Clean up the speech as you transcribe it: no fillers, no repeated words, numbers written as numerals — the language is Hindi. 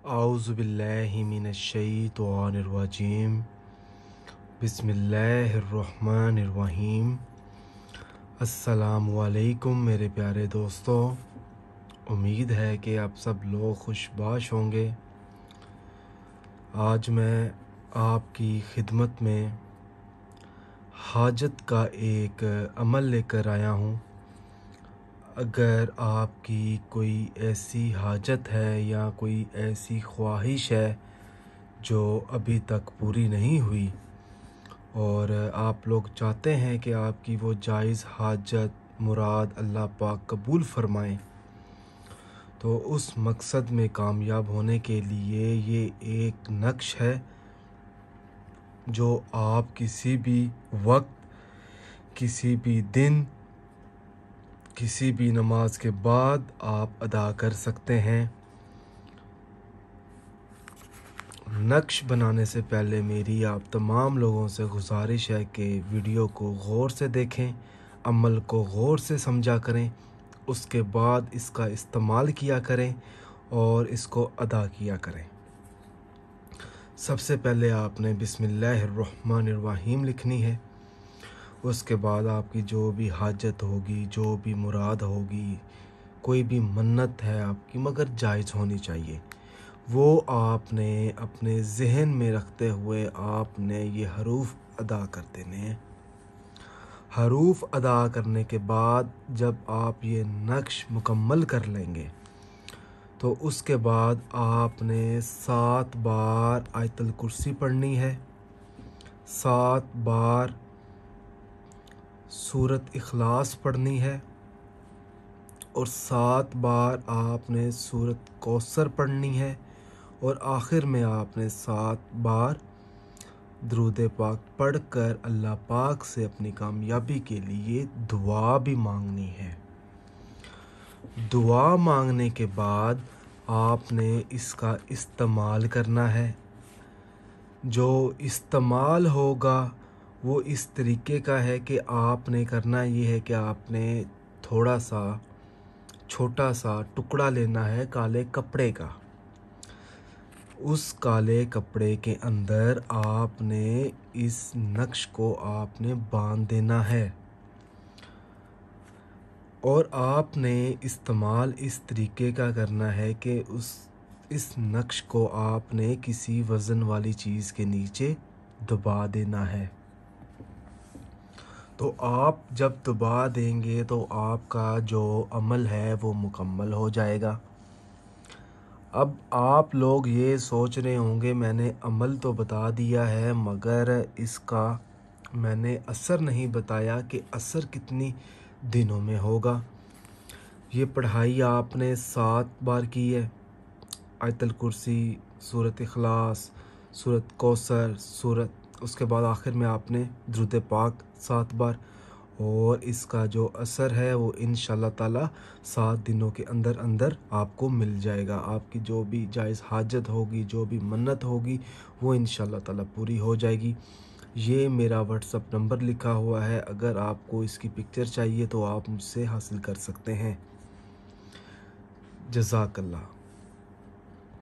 आउज़ुबिल्लाहि मिनश्शैतानिर्रजीम बिस्मिल्लाहिर्रहमानिर्रहीम। अस्सलामु अलैकुम मेरे प्यारे दोस्तों, उम्मीद है कि आप सब लोग खुशबाश होंगे। आज मैं आपकी खिदमत में हाजत का एक अमल लेकर आया हूँ। अगर आपकी कोई ऐसी हाजत है या कोई ऐसी ख्वाहिश है जो अभी तक पूरी नहीं हुई और आप लोग चाहते हैं कि आपकी वो जायज़ हाजत मुराद अल्लाह पाक कबूल फ़रमाएं, तो उस मकसद में कामयाब होने के लिए ये एक नक्श है जो आप किसी भी वक्त, किसी भी दिन, किसी भी नमाज के बाद आप अदा कर सकते हैं। नक्श बनाने से पहले मेरी आप तमाम लोगों से गुजारिश है कि वीडियो को गौर से देखें, अमल को गौर से समझा करें, उसके बाद इसका इस्तेमाल किया करें और इसको अदा किया करें। सबसे पहले आपने बिस्मिल्लाहिर्रहमानिर्रहीम लिखनी है। उसके बाद आपकी जो भी हाजत होगी, जो भी मुराद होगी, कोई भी मन्नत है आपकी मगर जायज़ होनी चाहिए, वो आपने अपने ज़हन में रखते हुए आपने ये हरूफ अदा कर देने हैं। हरूफ अदा करने के बाद जब आप ये नक्श मुकम्मल कर लेंगे तो उसके बाद आपने 7 बार आयतुल कुर्सी पढ़नी है, 7 बार सूरत इखलास पढ़नी है और 7 बार आपने सूरत कौसर पढ़नी है और आखिर में आपने 7 बार दुरूद पाक पढ़कर अल्लाह पाक से अपनी कामयाबी के लिए दुआ भी मांगनी है। दुआ मांगने के बाद आपने इसका इस्तेमाल करना है। जो इस्तेमाल होगा वो इस तरीके का है कि आपने करना ये है कि आपने थोड़ा सा छोटा सा टुकड़ा लेना है काले कपड़े का। उस काले कपड़े के अंदर आपने इस नक्श को आपने बांध देना है और आपने इस्तेमाल इस तरीके का करना है कि इस नक्श को आपने किसी वज़न वाली चीज़ के नीचे दबा देना है। तो आप जब दबा देंगे तो आपका जो अमल है वो मुकम्मल हो जाएगा। अब आप लोग ये सोच रहे होंगे मैंने अमल तो बता दिया है मगर इसका मैंने असर नहीं बताया कि असर कितनी दिनों में होगा। ये पढ़ाई आपने 7 बार की है, आयतुल कुर्सी, सूरत इखलास, सूरत कौसर, उसके बाद आखिर में आपने दुरूद पाक 7 बार, और इसका जो असर है वो इंशाअल्लाह ताला 7 दिनों के अंदर अंदर आपको मिल जाएगा। आपकी जो भी जायज़ हाजत होगी, जो भी मन्नत होगी वो इंशाअल्लाह ताला पूरी हो जाएगी। ये मेरा व्हाट्सअप नंबर लिखा हुआ है, अगर आपको इसकी पिक्चर चाहिए तो आप मुझसे हासिल कर सकते हैं। जज़ाकल्लाह।